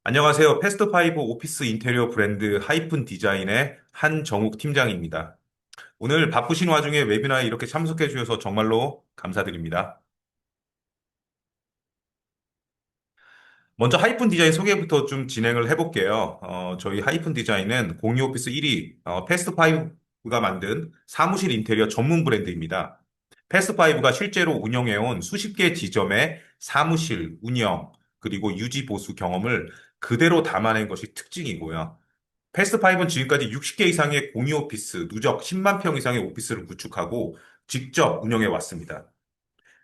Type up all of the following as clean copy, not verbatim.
안녕하세요. 패스트5 오피스 인테리어 브랜드 하이픈 디자인의 한정욱 팀장입니다. 오늘 바쁘신 와중에 웨비나에 이렇게 참석해 주셔서 정말로 감사드립니다. 먼저 하이픈 디자인 소개부터 좀 진행을 해볼게요. 저희 하이픈 디자인은 공유 오피스 1위, 패스트5가 만든 사무실 인테리어 전문 브랜드입니다. 패스트5가 실제로 운영해온 수십 개 지점의 사무실, 운영, 그리고 유지 보수 경험을 그대로 담아낸 것이 특징이고요. 패스트5는 지금까지 60개 이상의 공유 오피스, 누적 10만 평 이상의 오피스를 구축하고 직접 운영해 왔습니다.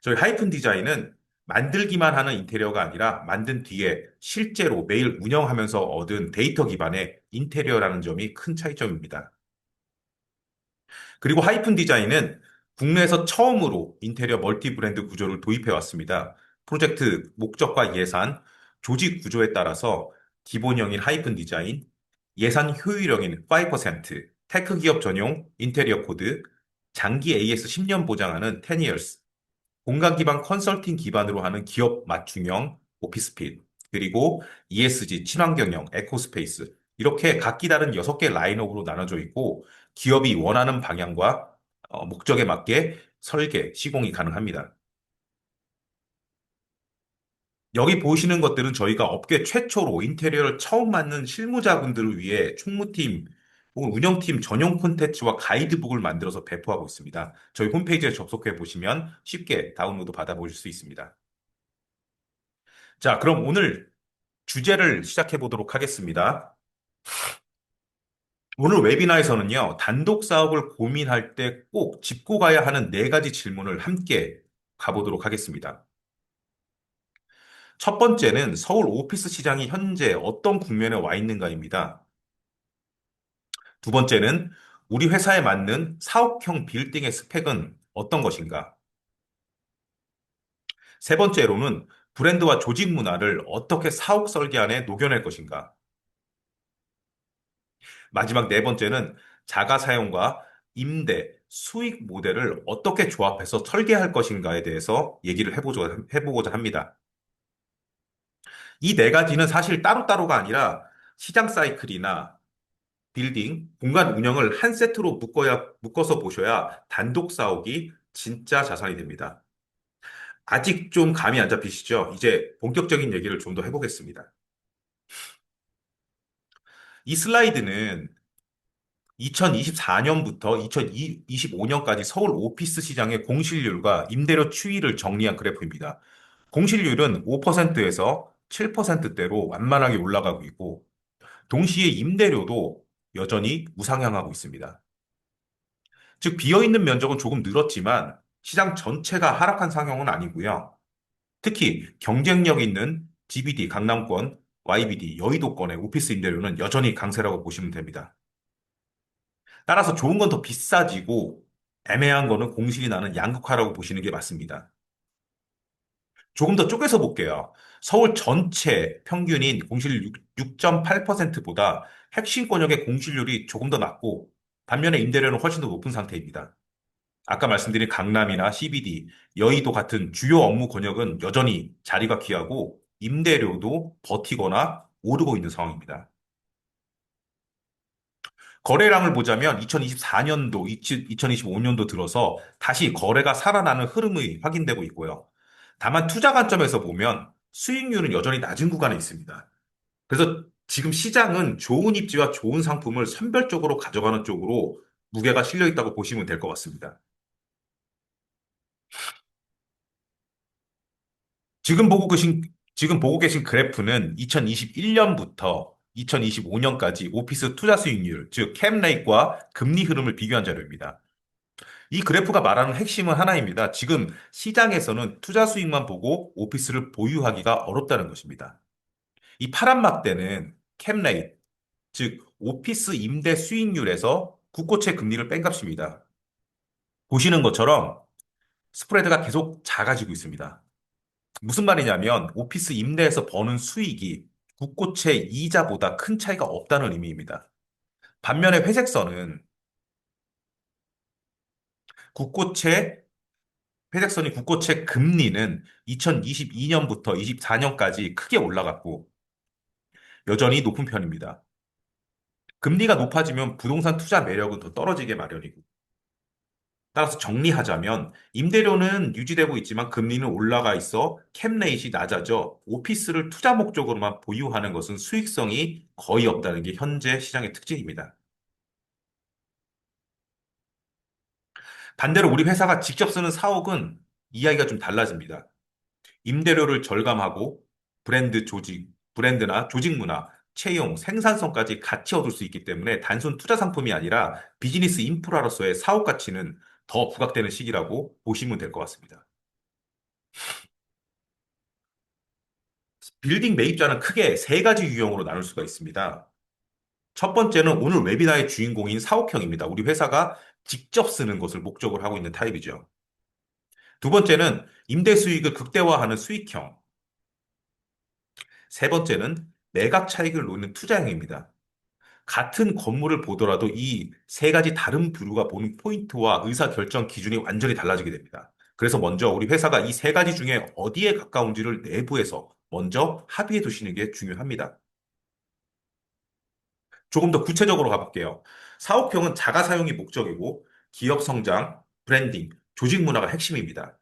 저희 하이픈 디자인은 만들기만 하는 인테리어가 아니라 만든 뒤에 실제로 매일 운영하면서 얻은 데이터 기반의 인테리어라는 점이 큰 차이점입니다. 그리고 하이픈 디자인은 국내에서 처음으로 인테리어 멀티 브랜드 구조를 도입해 왔습니다. 프로젝트 목적과 예산, 조직 구조에 따라서 기본형인 하이픈 디자인, 예산 효율형인 5%, 테크 기업 전용 인테리어 코드, 장기 AS 10년 보장하는 10years, 공간 기반 컨설팅 기반으로 하는 기업 맞춤형 오피스핏, 그리고 ESG 친환경형 에코스페이스, 이렇게 각기 다른 6개 라인업으로 나눠져 있고 기업이 원하는 방향과 목적에 맞게 설계, 시공이 가능합니다. 여기 보시는 것들은 저희가 업계 최초로 인테리어를 처음 맡는 실무자분들을 위해 총무팀 혹은 운영팀 전용 콘텐츠와 가이드북을 만들어서 배포하고 있습니다. 저희 홈페이지에 접속해 보시면 쉽게 다운로드 받아보실 수 있습니다. 자, 그럼 오늘 주제를 시작해 보도록 하겠습니다. 오늘 웨비나에서는요, 단독 사업을 고민할 때 꼭 짚고 가야 하는 네 가지 질문을 함께 가보도록 하겠습니다. 첫 번째는 서울 오피스 시장이 현재 어떤 국면에 와 있는가입니다. 두 번째는 우리 회사에 맞는 사옥형 빌딩의 스펙은 어떤 것인가? 세 번째로는 브랜드와 조직 문화를 어떻게 사옥 설계 안에 녹여낼 것인가? 마지막 네 번째는 자가 사용과 임대, 수익 모델을 어떻게 조합해서 설계할 것인가에 대해서 얘기를 해보고자 합니다. 이 네 가지는 사실 따로따로가 아니라 시장 사이클이나 빌딩, 공간 운영을 한 세트로 묶어서 보셔야 단독 사옥이 진짜 자산이 됩니다. 아직 좀 감이 안 잡히시죠? 이제 본격적인 얘기를 좀 더 해보겠습니다. 이 슬라이드는 2024년부터 2025년까지 서울 오피스 시장의 공실률과 임대료 추이를 정리한 그래프입니다. 공실률은 5%에서 7%대로 완만하게 올라가고 있고, 동시에 임대료도 여전히 우상향하고 있습니다. 즉, 비어있는 면적은 조금 늘었지만 시장 전체가 하락한 상황은 아니고요. 특히 경쟁력 있는 GBD, 강남권, YBD, 여의도권의 오피스 임대료는 여전히 강세라고 보시면 됩니다. 따라서 좋은 건 더 비싸지고 애매한 거는 공실이 나는 양극화라고 보시는 게 맞습니다. 조금 더 쪼개서 볼게요. 서울 전체 평균인 공실률 6.8%보다 핵심 권역의 공실률이 조금 더 낮고 반면에 임대료는 훨씬 더 높은 상태입니다. 아까 말씀드린 강남이나 CBD, 여의도 같은 주요 업무 권역은 여전히 자리가 귀하고 임대료도 버티거나 오르고 있는 상황입니다. 거래량을 보자면 2024년도, 2025년도 들어서 다시 거래가 살아나는 흐름이 확인되고 있고요. 다만 투자 관점에서 보면 수익률은 여전히 낮은 구간에 있습니다. 그래서 지금 시장은 좋은 입지와 좋은 상품을 선별적으로 가져가는 쪽으로 무게가 실려 있다고 보시면 될 것 같습니다. 지금 보고 계신, 지금 보고 계신 그래프는 2021년부터 2025년까지 오피스 투자 수익률, 즉 캡레이트와 금리 흐름을 비교한 자료입니다. 이 그래프가 말하는 핵심은 하나입니다. 지금 시장에서는 투자 수익만 보고 오피스를 보유하기가 어렵다는 것입니다. 이 파란 막대는 캡레이트, 즉 오피스 임대 수익률에서 국고채 금리를 뺀 값입니다. 보시는 것처럼 스프레드가 계속 작아지고 있습니다. 무슨 말이냐면 오피스 임대에서 버는 수익이 국고채 이자보다 큰 차이가 없다는 의미입니다. 반면에 회색선은 국고채 회색선이 국고채 금리는 2022년부터 24년까지 크게 올라갔고 여전히 높은 편입니다. 금리가 높아지면 부동산 투자 매력은 더 떨어지게 마련이고, 따라서 정리하자면 임대료는 유지되고 있지만 금리는 올라가 있어 캡레이트이 낮아져 오피스를 투자 목적으로만 보유하는 것은 수익성이 거의 없다는 게 현재 시장의 특징입니다. 반대로 우리 회사가 직접 쓰는 사옥은 이야기가 좀 달라집니다. 임대료를 절감하고 브랜드나 조직 문화, 채용, 생산성까지 같이 얻을 수 있기 때문에 단순 투자 상품이 아니라 비즈니스 인프라로서의 사업 가치는 더 부각되는 시기라고 보시면 될 것 같습니다. 빌딩 매입자는 크게 세 가지 유형으로 나눌 수가 있습니다. 첫 번째는 오늘 웨비나의 주인공인 사옥형입니다. 우리 회사가 직접 쓰는 것을 목적으로 하고 있는 타입이죠. 두 번째는 임대 수익을 극대화하는 수익형. 세 번째는 매각 차익을 노리는 투자형입니다. 같은 건물을 보더라도 이 세 가지 다른 부류가 보는 포인트와 의사결정 기준이 완전히 달라지게 됩니다. 그래서 먼저 우리 회사가 이 세 가지 중에 어디에 가까운지를 내부에서 먼저 합의해 두시는 게 중요합니다. 조금 더 구체적으로 가볼게요. 사업형은 자가 사용이 목적이고 기업 성장, 브랜딩, 조직 문화가 핵심입니다.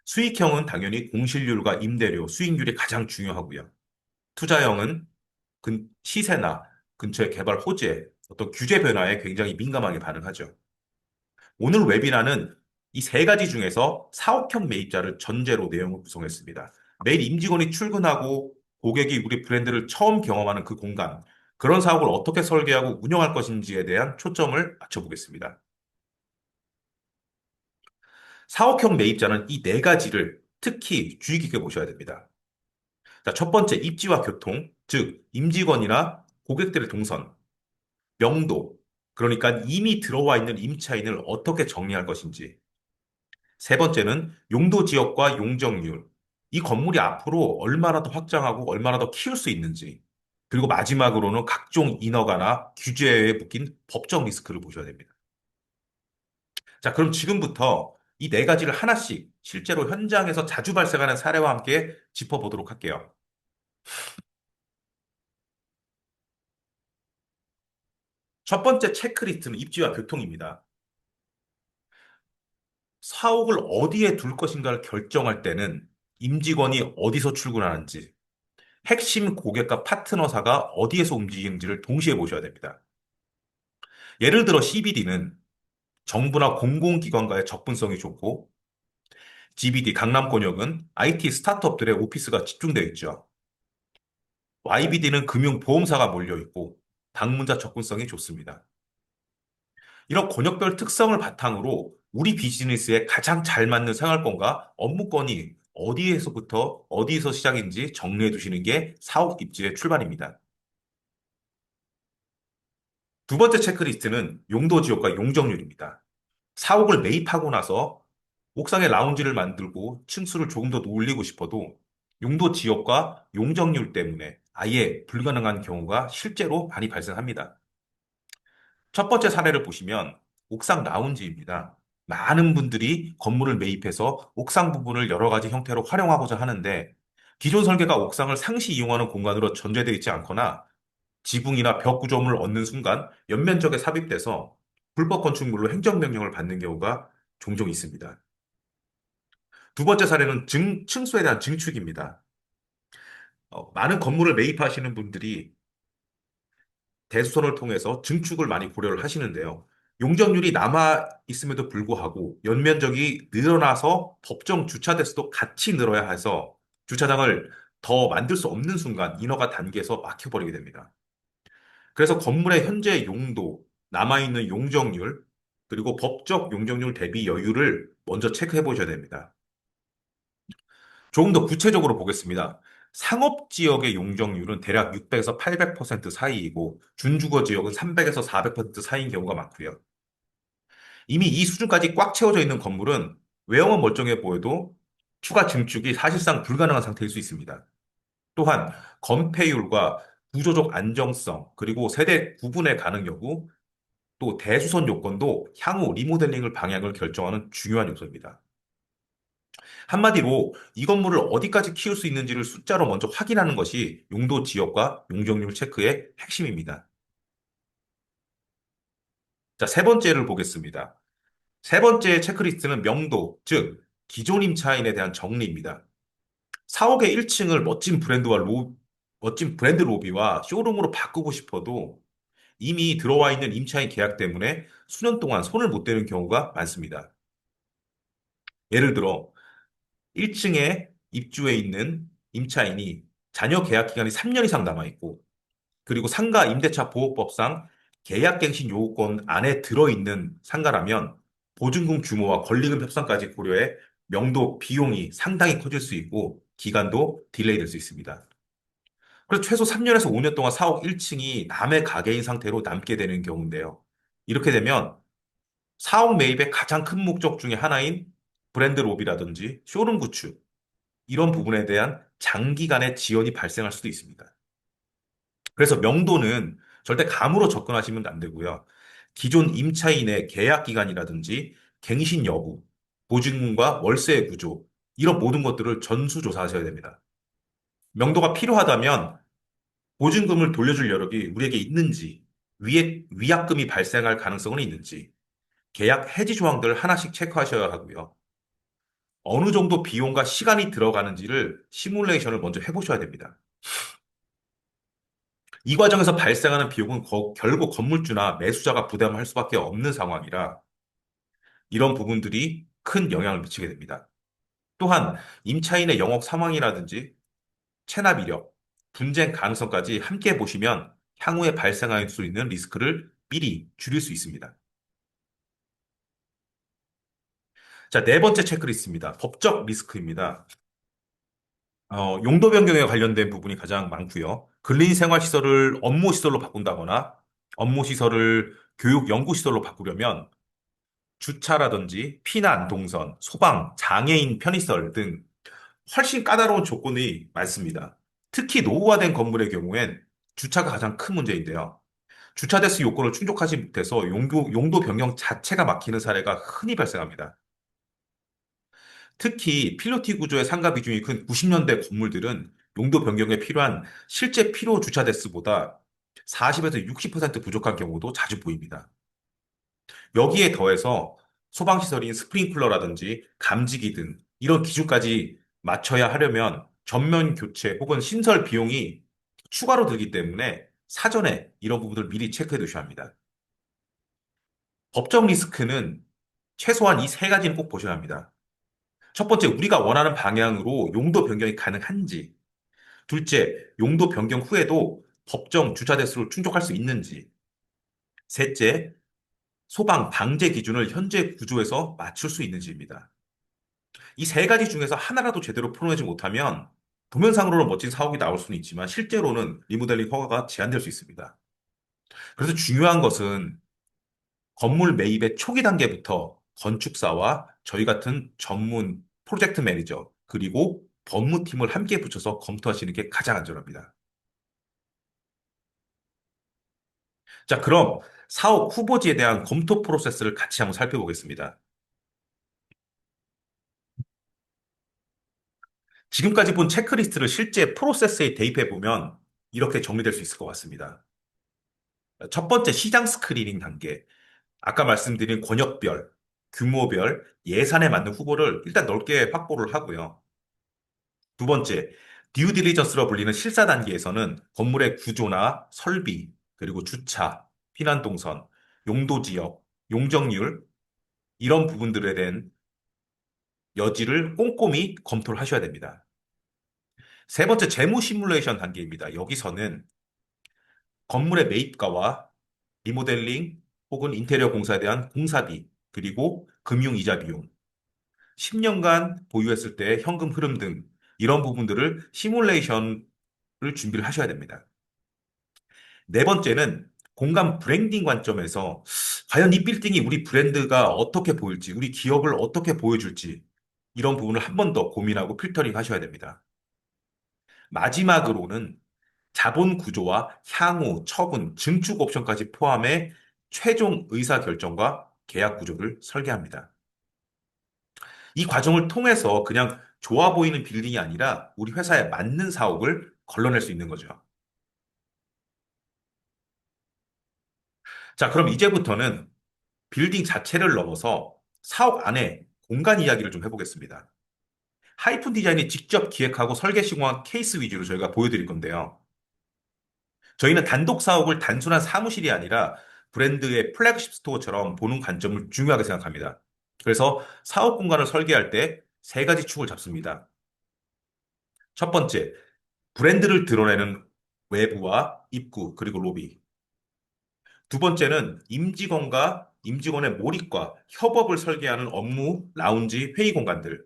수익형은 당연히 공실률과 임대료, 수익률이 가장 중요하고요. 투자형은 시세나 근처의 개발 호재, 어떤 규제 변화에 굉장히 민감하게 반응하죠. 오늘 웨비나는 이 세 가지 중에서 사업형 매입자를 전제로 내용을 구성했습니다. 매일 임직원이 출근하고 고객이 우리 브랜드를 처음 경험하는 그 공간, 그런 사업을 어떻게 설계하고 운영할 것인지에 대한 초점을 맞춰보겠습니다. 사업형 매입자는 이 네 가지를 특히 주의 깊게 보셔야 됩니다. 자, 첫 번째, 입지와 교통, 즉, 임직원이나 고객들의 동선, 명도, 그러니까 이미 들어와 있는 임차인을 어떻게 정리할 것인지. 세 번째는 용도 지역과 용적률. 이 건물이 앞으로 얼마나 더 확장하고 얼마나 더 키울 수 있는지. 그리고 마지막으로는 각종 인허가나 규제에 묶인 법적 리스크를 보셔야 됩니다. 자, 그럼 지금부터 이 네 가지를 하나씩 실제로 현장에서 자주 발생하는 사례와 함께 짚어보도록 할게요. 첫 번째 체크리스트는 입지와 교통입니다. 사옥을 어디에 둘 것인가를 결정할 때는 임직원이 어디서 출근하는지, 핵심 고객과 파트너사가 어디에서 움직이는지를 동시에 보셔야 됩니다. 예를 들어 CBD는 정부나 공공기관과의 접근성이 좋고, GBD 강남권역은 IT 스타트업들의 오피스가 집중되어 있죠. YBD는 금융보험사가 몰려 있고, 방문자 접근성이 좋습니다. 이런 권역별 특성을 바탕으로 우리 비즈니스에 가장 잘 맞는 생활권과 업무권이 어디에서부터 어디에서 시작인지 정리해 두시는 게 사업 입지의 출발입니다. 두 번째 체크리스트는 용도 지역과 용적률입니다. 사옥을 매입하고 나서 옥상에 라운지를 만들고 층수를 조금 더 올리고 싶어도 용도 지역과 용적률 때문에 아예 불가능한 경우가 실제로 많이 발생합니다. 첫 번째 사례를 보시면 옥상 라운지입니다. 많은 분들이 건물을 매입해서 옥상 부분을 여러 가지 형태로 활용하고자 하는데 기존 설계가 옥상을 상시 이용하는 공간으로 전제되어 있지 않거나 지붕이나 벽 구조물을 얻는 순간 연면적에 삽입돼서 불법 건축물로 행정명령을 받는 경우가 종종 있습니다. 두 번째 사례는 층수에 대한 증축입니다. 많은 건물을 매입하시는 분들이 대수선을 통해서 증축을 많이 고려를 하시는데요. 용적률이 남아 있음에도 불구하고 연면적이 늘어나서 법정 주차 대수도 같이 늘어야 해서 주차장을 더 만들 수 없는 순간 인허가 단계에서 막혀버리게 됩니다. 그래서 건물의 현재 용도, 남아있는 용적률, 그리고 법적 용적률 대비 여유를 먼저 체크해 보셔야 됩니다. 조금 더 구체적으로 보겠습니다. 상업 지역의 용적률은 대략 600에서 800% 사이이고 준주거 지역은 300에서 400% 사이인 경우가 많고요. 이미 이 수준까지 꽉 채워져 있는 건물은 외형은 멀쩡해 보여도 추가 증축이 사실상 불가능한 상태일 수 있습니다. 또한 건폐율과 구조적 안정성, 그리고 세대 구분의 가능 여부, 또 대수선 요건도 향후 리모델링을 방향을 결정하는 중요한 요소입니다. 한마디로 이 건물을 어디까지 키울 수 있는지를 숫자로 먼저 확인하는 것이 용도 지역과 용적률 체크의 핵심입니다. 자, 세 번째를 보겠습니다. 세 번째 체크리스트는 명도, 즉 기존 임차인에 대한 정리입니다. 4억의 1층을 멋진 브랜드 로비와 쇼룸으로 바꾸고 싶어도 이미 들어와 있는 임차인 계약 때문에 수년 동안 손을 못 대는 경우가 많습니다. 예를 들어 1층에 입주해 있는 임차인이 자녀 계약 기간이 3년 이상 남아 있고 그리고 상가 임대차 보호법상 계약갱신 요건 안에 들어있는 상가라면 보증금 규모와 권리금 협상까지 고려해 명도 비용이 상당히 커질 수 있고 기간도 딜레이 될 수 있습니다. 그래서 최소 3년에서 5년 동안 4억 1층이 남의 가게인 상태로 남게 되는 경우인데요. 이렇게 되면 4억 매입의 가장 큰 목적 중에 하나인 브랜드 로비라든지 쇼룸 구축, 이런 부분에 대한 장기간의 지연이 발생할 수도 있습니다. 그래서 명도는 절대 감으로 접근하시면 안 되고요. 기존 임차인의 계약 기간이라든지 갱신 여부, 보증금과 월세 구조, 이런 모든 것들을 전수조사하셔야 됩니다. 명도가 필요하다면 보증금을 돌려줄 여력이 우리에게 있는지, 위약금이 발생할 가능성은 있는지, 계약 해지 조항들을 하나씩 체크하셔야 하고요. 어느 정도 비용과 시간이 들어가는지를 시뮬레이션을 먼저 해보셔야 됩니다. 이 과정에서 발생하는 비용은 결국 건물주나 매수자가 부담할 수밖에 없는 상황이라 이런 부분들이 큰 영향을 미치게 됩니다. 또한 임차인의 영업 상황이라든지 체납 이력, 분쟁 가능성까지 함께 보시면 향후에 발생할 수 있는 리스크를 미리 줄일 수 있습니다. 자, 네 번째 체크리스트입니다. 법적 리스크입니다. 용도 변경에 관련된 부분이 가장 많고요. 근린생활시설을 업무시설로 바꾼다거나 업무시설을 교육 연구시설로 바꾸려면 주차라든지 피난 동선, 소방, 장애인 편의시설 등 훨씬 까다로운 조건이 많습니다. 특히 노후화된 건물의 경우엔 주차가 가장 큰 문제인데요. 주차 대수 요건을 충족하지 못해서 용도 변경 자체가 막히는 사례가 흔히 발생합니다. 특히 필로티 구조의 상가 비중이 큰 90년대 건물들은 용도 변경에 필요한 실제 필요 주차 대수보다 40에서 60% 부족한 경우도 자주 보입니다. 여기에 더해서 소방시설인 스프링클러라든지 감지기 등 이런 기준까지 맞춰야 하려면 전면 교체 혹은 신설 비용이 추가로 들기 때문에 사전에 이런 부분을 미리 체크해 두셔야 합니다. 법적 리스크는 최소한 이 세 가지는 꼭 보셔야 합니다. 첫 번째, 우리가 원하는 방향으로 용도 변경이 가능한지. 둘째, 용도 변경 후에도 법정 주차 대수를 충족할 수 있는지. 셋째, 소방 방제 기준을 현재 구조에서 맞출 수 있는지입니다. 이 세 가지 중에서 하나라도 제대로 풀어내지 못하면 도면상으로는 멋진 사옥이 나올 수는 있지만 실제로는 리모델링 허가가 제한될 수 있습니다. 그래서 중요한 것은 건물 매입의 초기 단계부터 건축사와 저희 같은 전문 프로젝트 매니저 그리고 법무팀을 함께 붙여서 검토하시는 게 가장 안전합니다. 자, 그럼 사옥 후보지에 대한 검토 프로세스를 같이 한번 살펴보겠습니다. 지금까지 본 체크리스트를 실제 프로세스에 대입해 보면 이렇게 정리될 수 있을 것 같습니다. 첫 번째 시장 스크리닝 단계. 아까 말씀드린 권역별, 규모별, 예산에 맞는 후보를 일단 넓게 확보를 하고요. 두 번째, 듀 딜리전스로 불리는 실사 단계에서는 건물의 구조나 설비, 그리고 주차, 피난 동선, 용도 지역, 용적률, 이런 부분들에 대한 여지를 꼼꼼히 검토를 하셔야 됩니다. 세 번째, 재무 시뮬레이션 단계입니다. 여기서는 건물의 매입가와 리모델링 혹은 인테리어 공사에 대한 공사비, 그리고 금융이자 비용, 10년간 보유했을 때 현금 흐름 등 이런 부분들을 시뮬레이션을 준비를 하셔야 됩니다. 네 번째는 공간 브랜딩 관점에서 과연 이 빌딩이 우리 브랜드가 어떻게 보일지, 우리 기업을 어떻게 보여줄지 이런 부분을 한 번 더 고민하고 필터링 하셔야 됩니다. 마지막으로는 자본 구조와 향후 처분, 증축 옵션까지 포함해 최종 의사 결정과 계약 구조를 설계합니다. 이 과정을 통해서 그냥 좋아 보이는 빌딩이 아니라 우리 회사에 맞는 사옥을 걸러낼 수 있는 거죠. 자, 그럼 이제부터는 빌딩 자체를 넘어서 사옥 안에 공간 이야기를 좀 해보겠습니다. 하이픈 디자인이 직접 기획하고 설계 시공한 케이스 위주로 저희가 보여드릴 건데요. 저희는 단독 사옥을 단순한 사무실이 아니라 브랜드의 플래그십 스토어처럼 보는 관점을 중요하게 생각합니다. 그래서 사옥 공간을 설계할 때 세 가지 축을 잡습니다. 첫 번째, 브랜드를 드러내는 외부와 입구, 그리고 로비. 두 번째는 임직원과 임직원의 몰입과 협업을 설계하는 업무, 라운지, 회의 공간들.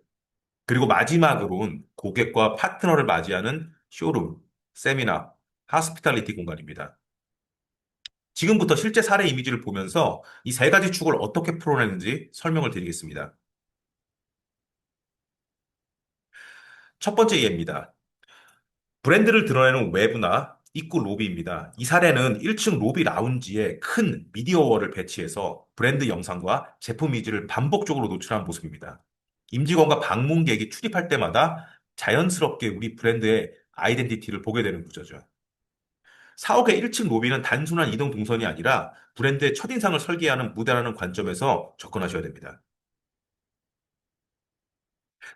그리고 마지막으로는 고객과 파트너를 맞이하는 쇼룸, 세미나, 하스피탈리티 공간입니다. 지금부터 실제 사례 이미지를 보면서 이 세 가지 축을 어떻게 풀어내는지 설명을 드리겠습니다. 첫 번째 예입니다. 브랜드를 드러내는 외부나 입구 로비입니다. 이 사례는 1층 로비 라운지에 큰 미디어월을 배치해서 브랜드 영상과 제품 이미지를 반복적으로 노출한 모습입니다. 임직원과 방문객이 출입할 때마다 자연스럽게 우리 브랜드의 아이덴티티를 보게 되는 구조죠. 사옥의 1층 로비는 단순한 이동 동선이 아니라 브랜드의 첫인상을 설계하는 무대라는 관점에서 접근하셔야 됩니다.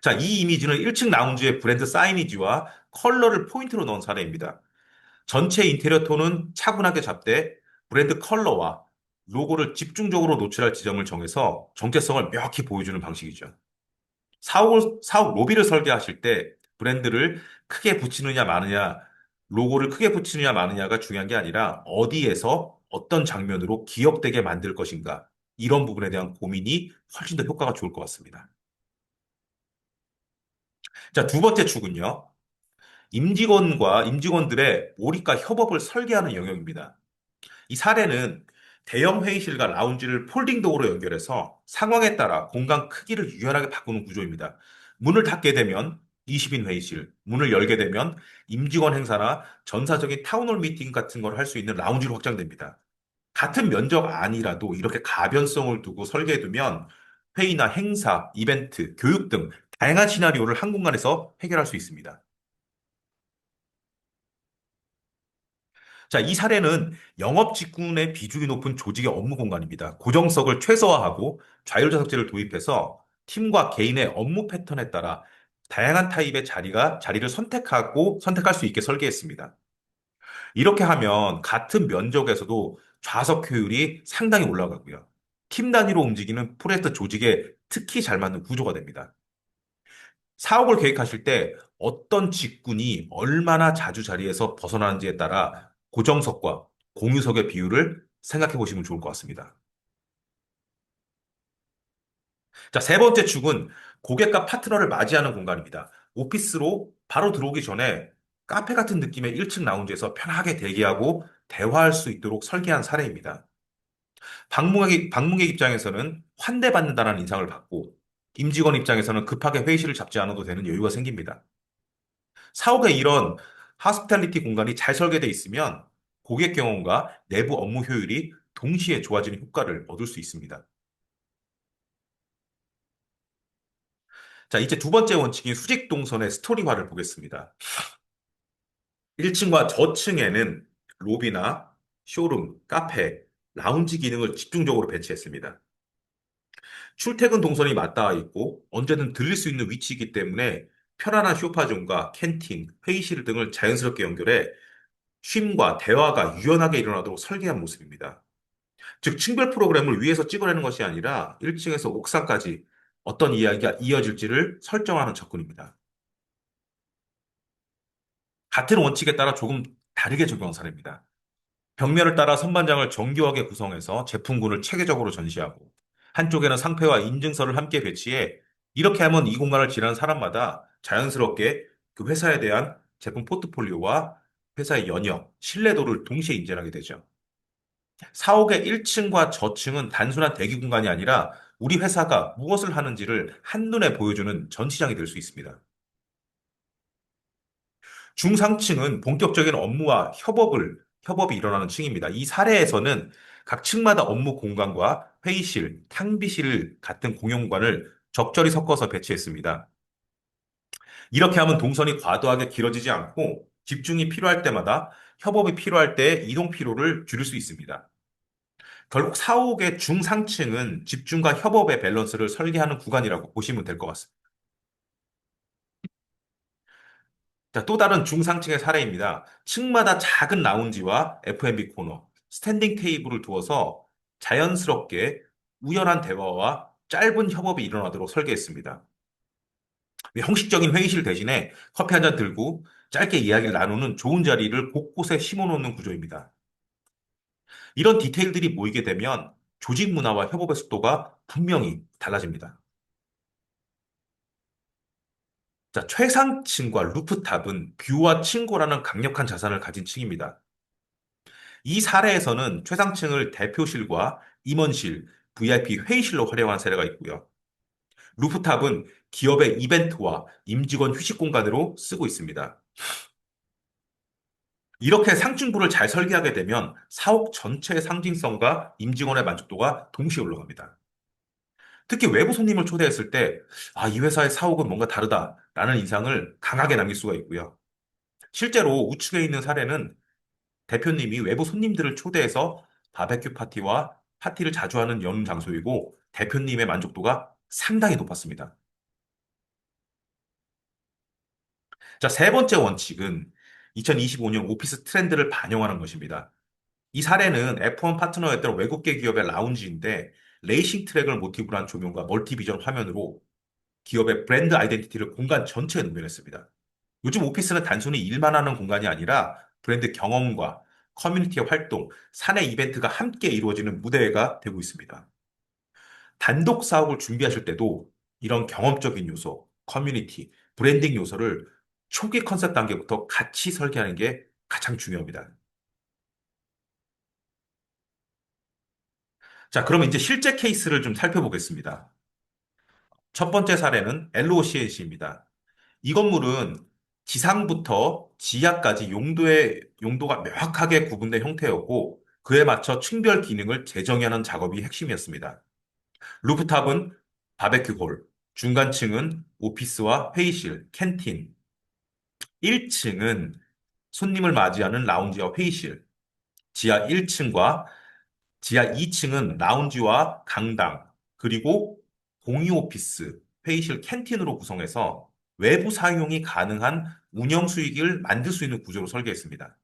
자, 이 이미지는 1층 라운지의 브랜드 사이니지와 컬러를 포인트로 넣은 사례입니다. 전체 인테리어 톤은 차분하게 잡되 브랜드 컬러와 로고를 집중적으로 노출할 지점을 정해서 정체성을 명확히 보여주는 방식이죠. 사옥 로비를 설계하실 때 브랜드를 크게 붙이느냐 마느냐, 로고를 크게 붙이느냐 마느냐가 중요한 게 아니라 어디에서 어떤 장면으로 기억되게 만들 것인가, 이런 부분에 대한 고민이 훨씬 더 효과가 좋을 것 같습니다. 자, 두 번째 축은요. 임직원들의 몰입과 협업을 설계하는 영역입니다. 이 사례는 대형 회의실과 라운지를 폴딩 도어로 연결해서 상황에 따라 공간 크기를 유연하게 바꾸는 구조입니다. 문을 닫게 되면 20인 회의실, 문을 열게 되면 임직원 행사나 전사적인 타운홀 미팅 같은 걸 할 수 있는 라운지로 확장됩니다. 같은 면적 안이라도 이렇게 가변성을 두고 설계해두면 회의나 행사, 이벤트, 교육 등 다양한 시나리오를 한 공간에서 해결할 수 있습니다. 자, 이 사례는 영업 직군의 비중이 높은 조직의 업무 공간입니다. 고정석을 최소화하고 좌율좌석제를 도입해서 팀과 개인의 업무 패턴에 따라 다양한 타입의 자리를 선택할 수 있게 설계했습니다. 이렇게 하면 같은 면적에서도 좌석 효율이 상당히 올라가고요. 팀 단위로 움직이는 프로젝트 조직에 특히 잘 맞는 구조가 됩니다. 사업을 계획하실 때 어떤 직군이 얼마나 자주 자리에서 벗어나는지에 따라 고정석과 공유석의 비율을 생각해 보시면 좋을 것 같습니다. 자, 세 번째 축은 고객과 파트너를 맞이하는 공간입니다. 오피스로 바로 들어오기 전에 카페 같은 느낌의 1층 라운지에서 편하게 대기하고 대화할 수 있도록 설계한 사례입니다. 방문객 입장에서는 환대받는다는 인상을 받고 임직원 입장에서는 급하게 회의실을 잡지 않아도 되는 여유가 생깁니다. 사옥에 이런 하스피탈리티 공간이 잘 설계되어 있으면 고객 경험과 내부 업무 효율이 동시에 좋아지는 효과를 얻을 수 있습니다. 자, 이제 두 번째 원칙인 수직 동선의 스토리화를 보겠습니다. 1층과 저층에는 로비나 쇼룸, 카페, 라운지 기능을 집중적으로 배치했습니다. 출퇴근 동선이 맞닿아 있고 언제든 들릴 수 있는 위치이기 때문에 편안한 쇼파존과 캔팅, 회의실 등을 자연스럽게 연결해 쉼과 대화가 유연하게 일어나도록 설계한 모습입니다. 즉, 층별 프로그램을 위에서 찍어내는 것이 아니라 1층에서 옥상까지 어떤 이야기가 이어질지를 설정하는 접근입니다. 같은 원칙에 따라 조금 다르게 적용한 사례입니다. 벽면을 따라 선반장을 정교하게 구성해서 제품군을 체계적으로 전시하고 한쪽에는 상표와 인증서를 함께 배치해 이렇게 하면 이 공간을 지나는 사람마다 자연스럽게 그 회사에 대한 제품 포트폴리오와 회사의 연역, 신뢰도를 동시에 인정하게 되죠. 사옥의 1층과 저층은 단순한 대기 공간이 아니라 우리 회사가 무엇을 하는지를 한눈에 보여주는 전시장이 될 수 있습니다. 중상층은 본격적인 협업이 일어나는 층입니다. 이 사례에서는 각 층마다 업무 공간과 회의실, 탕비실 같은 공용 공간을 적절히 섞어서 배치했습니다. 이렇게 하면 동선이 과도하게 길어지지 않고 집중이 필요할 때마다 협업이 필요할 때 이동 피로를 줄일 수 있습니다. 결국 사옥의 중상층은 집중과 협업의 밸런스를 설계하는 구간이라고 보시면 될 것 같습니다. 자, 또 다른 중상층의 사례입니다. 층마다 작은 라운지와 F&B 코너, 스탠딩 테이블을 두어서 자연스럽게 우연한 대화와 짧은 협업이 일어나도록 설계했습니다. 형식적인 회의실 대신에 커피 한 잔 들고 짧게 이야기를 나누는 좋은 자리를 곳곳에 심어놓는 구조입니다. 이런 디테일들이 모이게 되면 조직 문화와 협업의 속도가 분명히 달라집니다. 자, 최상층과 루프탑은 뷰와 층고라는 강력한 자산을 가진 층입니다. 이 사례에서는 최상층을 대표실과 임원실, VIP 회의실로 활용한 사례가 있고요. 루프탑은 기업의 이벤트와 임직원 휴식 공간으로 쓰고 있습니다. 이렇게 상층부를 잘 설계하게 되면 사옥 전체의 상징성과 임직원의 만족도가 동시에 올라갑니다. 특히 외부 손님을 초대했을 때, 아, 이 회사의 사옥은 뭔가 다르다라는 인상을 강하게 남길 수가 있고요. 실제로 우측에 있는 사례는 대표님이 외부 손님들을 초대해서 바베큐 파티와 파티를 자주 하는 연운 장소이고 대표님의 만족도가 상당히 높았습니다. 자, 세 번째 원칙은 2025년 오피스 트렌드를 반영하는 것입니다. 이 사례는 F1 파트너였던 외국계 기업의 라운지인데 레이싱 트랙을 모티브로 한 조명과 멀티비전 화면으로 기업의 브랜드 아이덴티티를 공간 전체에 녹여냈습니다. 요즘 오피스는 단순히 일만 하는 공간이 아니라 브랜드 경험과 커뮤니티의 활동, 사내 이벤트가 함께 이루어지는 무대가 되고 있습니다. 단독 사업을 준비하실 때도 이런 경험적인 요소, 커뮤니티, 브랜딩 요소를 초기 컨셉 단계부터 같이 설계하는 게 가장 중요합니다. 자, 그러면 이제 실제 케이스를 좀 살펴보겠습니다. 첫 번째 사례는 LOCNC입니다. 이 건물은 지상부터 지하까지 용도가 명확하게 구분된 형태였고, 그에 맞춰 층별 기능을 재정의하는 작업이 핵심이었습니다. 루프탑은 바베큐 홀, 중간층은 오피스와 회의실, 캔틴, 1층은 손님을 맞이하는 라운지와 회의실, 지하 1층과 지하 2층은 라운지와 강당, 그리고 공유 오피스, 회의실, 캔틴으로 구성해서 외부 사용이 가능한 운영 수익을 만들 수 있는 구조로 설계했습니다.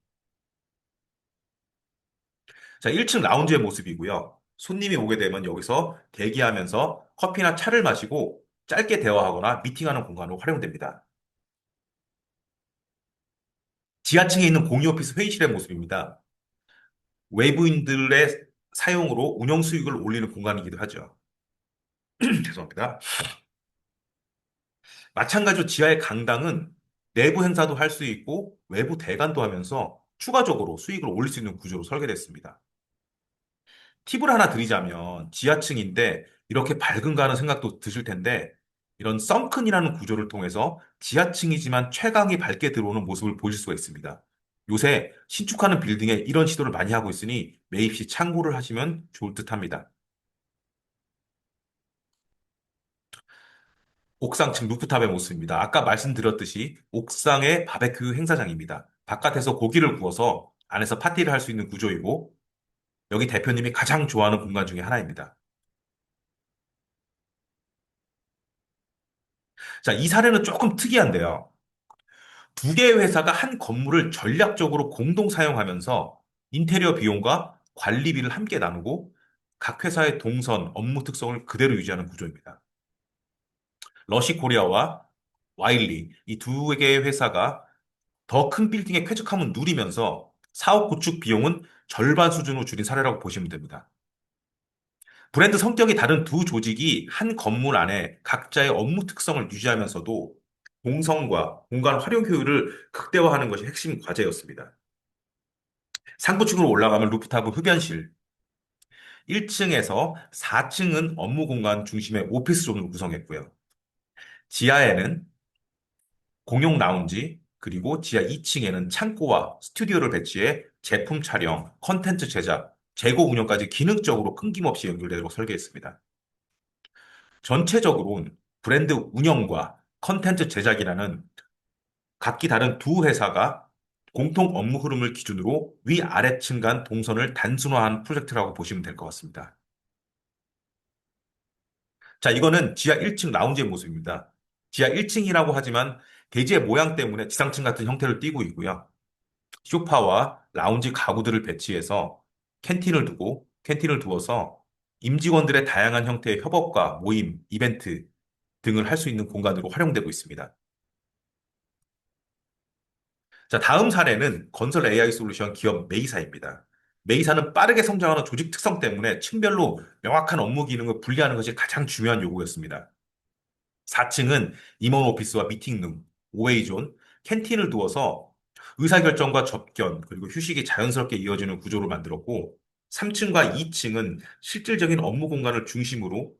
자, 1층 라운지의 모습이고요. 손님이 오게 되면 여기서 대기하면서 커피나 차를 마시고 짧게 대화하거나 미팅하는 공간으로 활용됩니다. 지하층에 있는 공유 오피스 회의실의 모습입니다. 외부인들의 사용으로 운영 수익을 올리는 공간이기도 하죠. 죄송합니다. 마찬가지로 지하의 강당은 내부 행사도 할 수 있고 외부 대관도 하면서 추가적으로 수익을 올릴 수 있는 구조로 설계됐습니다. 팁을 하나 드리자면 지하층인데 이렇게 밝은가 하는 생각도 드실 텐데 이런 썬큰이라는 구조를 통해서 지하층이지만 최강이 밝게 들어오는 모습을 보실 수가 있습니다. 요새 신축하는 빌딩에 이런 시도를 많이 하고 있으니 매입 시 참고를 하시면 좋을 듯합니다. 옥상층 루프탑의 모습입니다. 아까 말씀드렸듯이 옥상의 바베큐 행사장입니다. 바깥에서 고기를 구워서 안에서 파티를 할 수 있는 구조이고 여기 대표님이 가장 좋아하는 공간 중에 하나입니다. 자, 이 사례는 조금 특이한데요. 두 개의 회사가 한 건물을 전략적으로 공동 사용하면서 인테리어 비용과 관리비를 함께 나누고 각 회사의 동선, 업무 특성을 그대로 유지하는 구조입니다. 러시 코리아와 와일리 이 두 개의 회사가 더 큰 빌딩의 쾌적함을 누리면서 사업 구축 비용은 절반 수준으로 줄인 사례라고 보시면 됩니다. 브랜드 성격이 다른 두 조직이 한 건물 안에 각자의 업무 특성을 유지하면서도 공성과 공간 활용 효율을 극대화하는 것이 핵심 과제였습니다. 상부층으로 올라가면 루프탑은 흡연실, 1층에서 4층은 업무 공간 중심의 오피스 존으로 구성했고요. 지하에는 공용 라운지, 그리고 지하 2층에는 창고와 스튜디오를 배치해 제품 촬영, 컨텐츠 제작, 재고 운영까지 기능적으로 끊김없이 연결되도록 설계했습니다. 전체적으로는 브랜드 운영과 컨텐츠 제작이라는 각기 다른 두 회사가 공통 업무 흐름을 기준으로 위아래층 간 동선을 단순화한 프로젝트라고 보시면 될 것 같습니다. 자, 이거는 지하 1층 라운지의 모습입니다. 지하 1층이라고 하지만 대지의 모양 때문에 지상층 같은 형태를 띠고 있고요. 소파와 라운지 가구들을 배치해서 캔틴을 두어서 임직원들의 다양한 형태의 협업과 모임, 이벤트 등을 할 수 있는 공간으로 활용되고 있습니다. 자, 다음 사례는 건설 AI 솔루션 기업 메이사입니다. 메이사는 빠르게 성장하는 조직 특성 때문에 층별로 명확한 업무 기능을 분리하는 것이 가장 중요한 요구였습니다. 4층은 임원 오피스와 미팅룸, 오웨이존, 캔틴을 두어서 의사결정과 접견, 그리고 휴식이 자연스럽게 이어지는 구조를 만들었고, 3층과 2층은 실질적인 업무 공간을 중심으로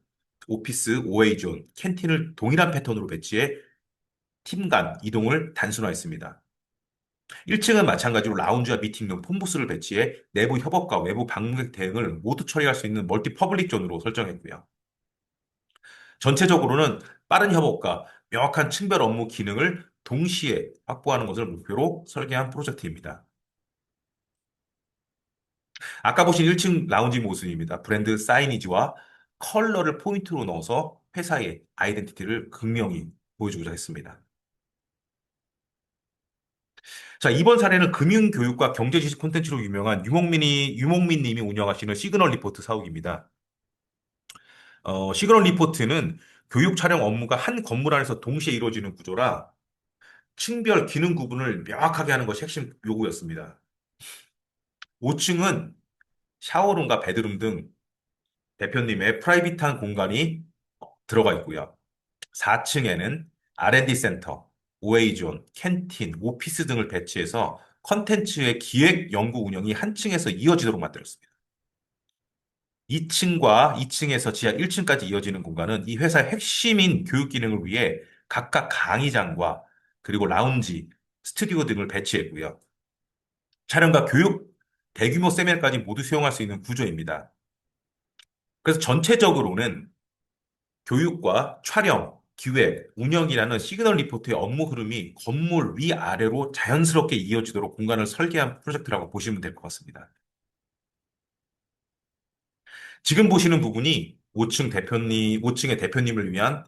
오피스, 오웨이존, 캔틴을 동일한 패턴으로 배치해 팀 간 이동을 단순화했습니다. 1층은 마찬가지로 라운지와 미팅룸, 폰부스를 배치해 내부 협업과 외부 방문객 대응을 모두 처리할 수 있는 멀티 퍼블릭 존으로 설정했고요. 전체적으로는 빠른 협업과 명확한 층별 업무 기능을 동시에 확보하는 것을 목표로 설계한 프로젝트입니다. 아까 보신 1층 라운지 모습입니다. 브랜드 사이니지와 컬러를 포인트로 넣어서 회사의 아이덴티티를 극명히 보여주고자 했습니다. 자, 이번 사례는 금융교육과 경제지식 콘텐츠로 유명한 유목민 님이 운영하시는 시그널 리포트 사옥입니다. 시그널 리포트는 교육 촬영 업무가 한 건물 안에서 동시에 이루어지는 구조라 층별 기능 구분을 명확하게 하는 것이 핵심 요구였습니다. 5층은 샤워룸과 베드룸 등 대표님의 프라이빗한 공간이 들어가 있고요. 4층에는 R&D 센터, 오에이존, 캔틴, 오피스 등을 배치해서 컨텐츠의 기획, 연구, 운영이 한 층에서 이어지도록 만들었습니다. 2층과 2층에서 지하 1층까지 이어지는 공간은 이 회사의 핵심인 교육 기능을 위해 각각 강의장과 그리고 라운지, 스튜디오 등을 배치했고요. 촬영과 교육, 대규모 세미나까지 모두 수용할 수 있는 구조입니다. 그래서 전체적으로는 교육과 촬영, 기획, 운영이라는 시그널 리포트의 업무 흐름이 건물 위아래로 자연스럽게 이어지도록 공간을 설계한 프로젝트라고 보시면 될 것 같습니다. 지금 보시는 부분이 5층의 대표님을 위한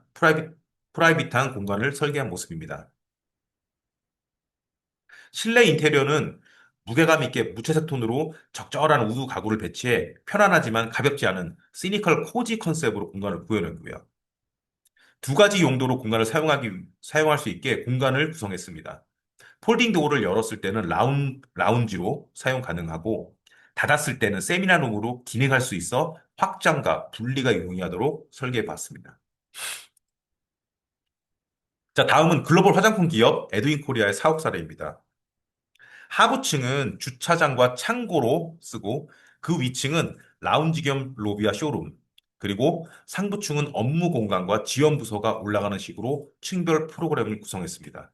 프라이빗한 공간을 설계한 모습입니다. 실내 인테리어는 무게감 있게 무채색 톤으로 적절한 우드 가구를 배치해 편안하지만 가볍지 않은 시니컬 코지 컨셉으로 공간을 구현했고요. 두 가지 용도로 공간을 사용할 수 있게 공간을 구성했습니다. 폴딩 도어를 열었을 때는 라운지로 사용 가능하고 닫았을 때는 세미나룸으로 기능할 수 있어 확장과 분리가 용이하도록 설계해 봤습니다. 자, 다음은 글로벌 화장품 기업 에드윈 코리아의 사업 사례입니다. 하부층은 주차장과 창고로 쓰고 그 위층은 라운지 겸 로비와 쇼룸, 그리고 상부층은 업무 공간과 지원 부서가 올라가는 식으로 층별 프로그램을 구성했습니다.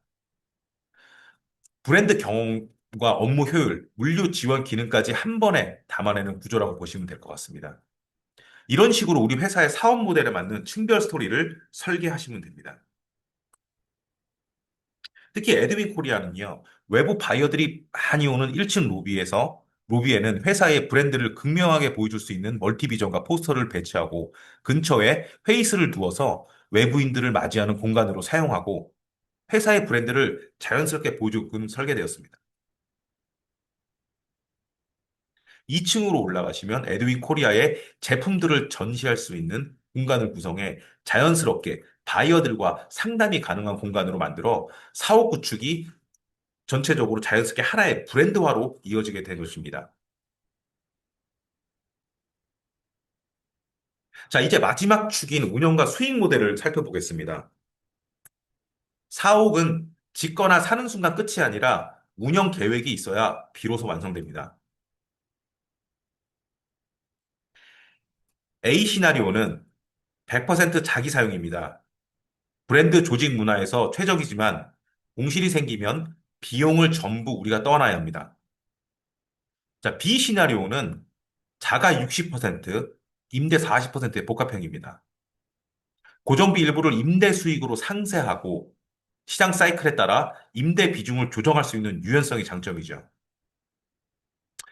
브랜드 경험과 업무 효율, 물류 지원 기능까지 한 번에 담아내는 구조라고 보시면 될 것 같습니다. 이런 식으로 우리 회사의 사업 모델에 맞는 층별 스토리를 설계하시면 됩니다. 특히 에드윈 코리아는요, 외부 바이어들이 많이 오는 1층 로비에는 회사의 브랜드를 극명하게 보여줄 수 있는 멀티비전과 포스터를 배치하고 근처에 회의실을 두어서 외부인들을 맞이하는 공간으로 사용하고 회사의 브랜드를 자연스럽게 보여주는 설계되었습니다. 2층으로 올라가시면 에드윈 코리아의 제품들을 전시할 수 있는 공간을 구성해 자연스럽게 바이어들과 상담이 가능한 공간으로 만들어 사업 구축이 전체적으로 자연스럽게 하나의 브랜드화로 이어지게 된 것입니다. 자, 이제 마지막 축인 운영과 수익 모델을 살펴보겠습니다. 사옥은 짓거나 사는 순간 끝이 아니라 운영 계획이 있어야 비로소 완성됩니다. A 시나리오는 100% 자기 사용입니다. 브랜드 조직 문화에서 최적이지만 공실이 생기면 비용을 전부 우리가 떠안아야 합니다. 자, B 시나리오는 자가 60%, 임대 40%의 복합형입니다. 고정비 일부를 임대 수익으로 상세하고 시장 사이클에 따라 임대 비중을 조정할 수 있는 유연성이 장점이죠.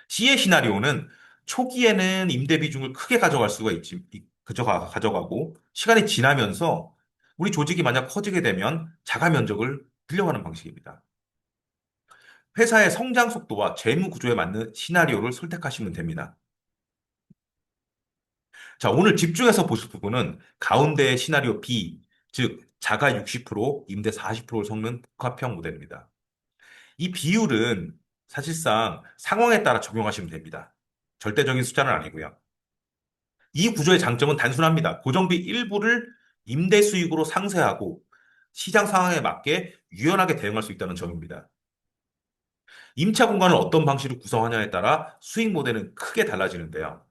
C의 시나리오는 초기에는 임대 비중을 크게 가져갈 수가 있지, 가져가고 시간이 지나면서 우리 조직이 만약 커지게 되면 자가 면적을 늘려가는 방식입니다. 회사의 성장 속도와 재무 구조에 맞는 시나리오를 선택하시면 됩니다. 자, 오늘 집중해서 보실 부분은 가운데의 시나리오 B, 즉 자가 60%, 임대 40%를 섞는 복합형 모델입니다. 이 비율은 사실상 상황에 따라 적용하시면 됩니다. 절대적인 숫자는 아니고요. 이 구조의 장점은 단순합니다. 고정비 일부를 임대 수익으로 상쇄하고 시장 상황에 맞게 유연하게 대응할 수 있다는 점입니다. 임차 공간을 어떤 방식으로 구성하냐에 따라 수익 모델은 크게 달라지는데요.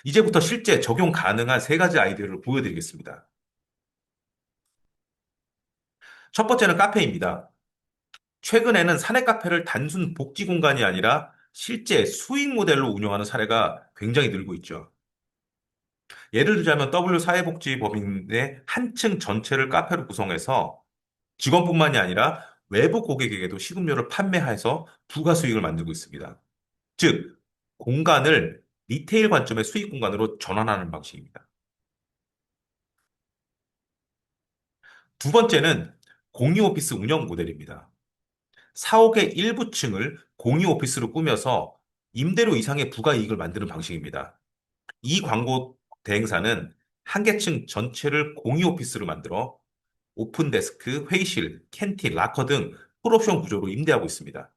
이제부터 실제 적용 가능한 세 가지 아이디어를 보여드리겠습니다. 첫 번째는 카페입니다. 최근에는 사내 카페를 단순 복지 공간이 아니라 실제 수익 모델로 운영하는 사례가 굉장히 늘고 있죠. 예를 들자면 W 사회복지법인의 한 층 전체를 카페로 구성해서 직원뿐만이 아니라 외부 고객에게도 식음료를 판매해서 부가 수익을 만들고 있습니다. 즉, 공간을 리테일 관점의 수익 공간으로 전환하는 방식입니다. 두 번째는 공유 오피스 운영 모델입니다. 사옥의 일부 층을 공유 오피스로 꾸며서 임대료 이상의 부가 이익을 만드는 방식입니다. 이 광고 대행사는 한 개층 전체를 공유 오피스로 만들어 오픈 데스크, 회의실, 캔틴, 라커 등 풀옵션 구조로 임대하고 있습니다.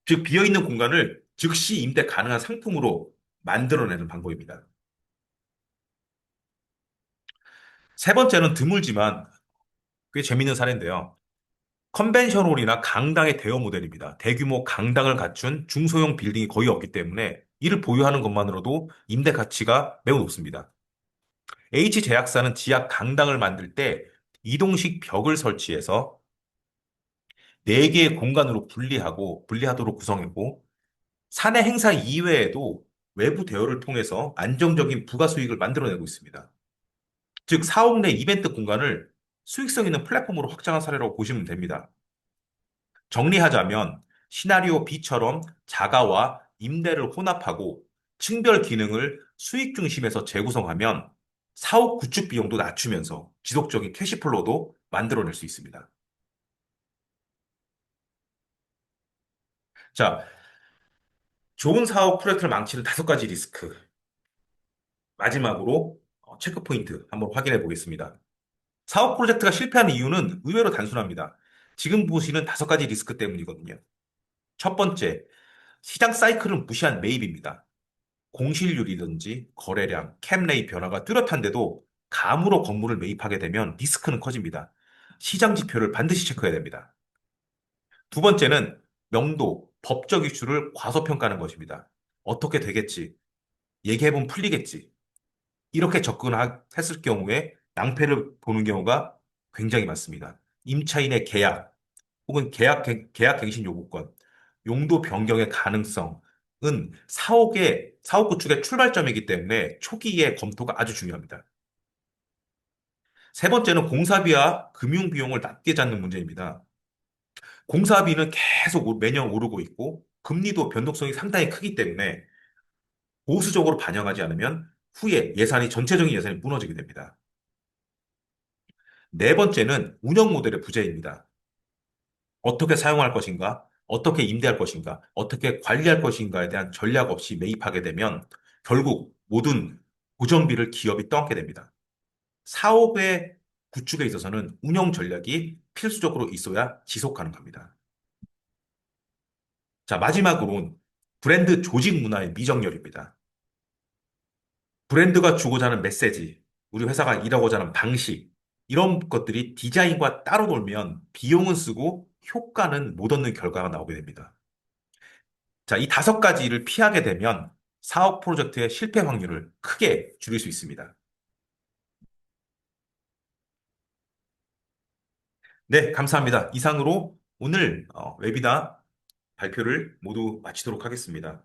즉, 비어있는 공간을 즉시 임대 가능한 상품으로 만들어내는 방법입니다. 세 번째는 드물지만 꽤 재밌는 사례인데요. 컨벤션홀이나 강당의 대여 모델입니다. 대규모 강당을 갖춘 중소형 빌딩이 거의 없기 때문에 이를 보유하는 것만으로도 임대 가치가 매우 높습니다. H제약사는 지하 강당을 만들 때 이동식 벽을 설치해서 4개의 공간으로 분리하도록 구성했고, 사내 행사 이외에도 외부 대여를 통해서 안정적인 부가 수익을 만들어내고 있습니다. 즉, 사옥 내 이벤트 공간을 수익성 있는 플랫폼으로 확장한 사례라고 보시면 됩니다. 정리하자면 시나리오 B처럼 자가와 임대를 혼합하고 층별 기능을 수익 중심에서 재구성하면 사옥 구축 비용도 낮추면서 지속적인 캐시플로우도 만들어낼 수 있습니다. 자, 좋은 사업 프로젝트를 망치는 5가지 리스크. 마지막으로 체크 포인트 한번 확인해 보겠습니다. 사업 프로젝트가 실패하는 이유는 의외로 단순합니다. 지금 보시는 5가지 리스크 때문이거든요. 첫 번째, 시장 사이클을 무시한 매입입니다. 공실률이든지 거래량, 캡레이 변화가 뚜렷한데도 감으로 건물을 매입하게 되면 리스크는 커집니다. 시장 지표를 반드시 체크해야 됩니다. 두 번째는 명도, 법적 이슈를 과소평가하는 것입니다. 어떻게 되겠지? 얘기해보면 풀리겠지? 이렇게 접근했을 경우에 낭패를 보는 경우가 굉장히 많습니다. 임차인의 계약 혹은 계약 갱신 요구권, 용도 변경의 가능성은 사업 구축의 출발점이기 때문에 초기에 검토가 아주 중요합니다. 세 번째는 공사비와 금융 비용을 낮게 잡는 문제입니다. 공사비는 계속 매년 오르고 있고 금리도 변동성이 상당히 크기 때문에 보수적으로 반영하지 않으면 후에 전체적인 예산이 무너지게 됩니다. 네 번째는 운영 모델의 부재입니다. 어떻게 사용할 것인가, 어떻게 임대할 것인가, 어떻게 관리할 것인가에 대한 전략 없이 매입하게 되면 결국 모든 고정비를 기업이 떠안게 됩니다. 사업의 구축에 있어서는 운영 전략이 필수적으로 있어야 지속 가능합니다. 자, 마지막으로는 브랜드 조직 문화의 미정렬입니다. 브랜드가 주고자 하는 메시지, 우리 회사가 일하고자 하는 방식, 이런 것들이 디자인과 따로 놀면 비용은 쓰고 효과는 못 얻는 결과가 나오게 됩니다. 자, 이 5가지를 피하게 되면 사업 프로젝트의 실패 확률을 크게 줄일 수 있습니다. 네, 감사합니다. 이상으로 오늘 웨비나 발표를 모두 마치도록 하겠습니다.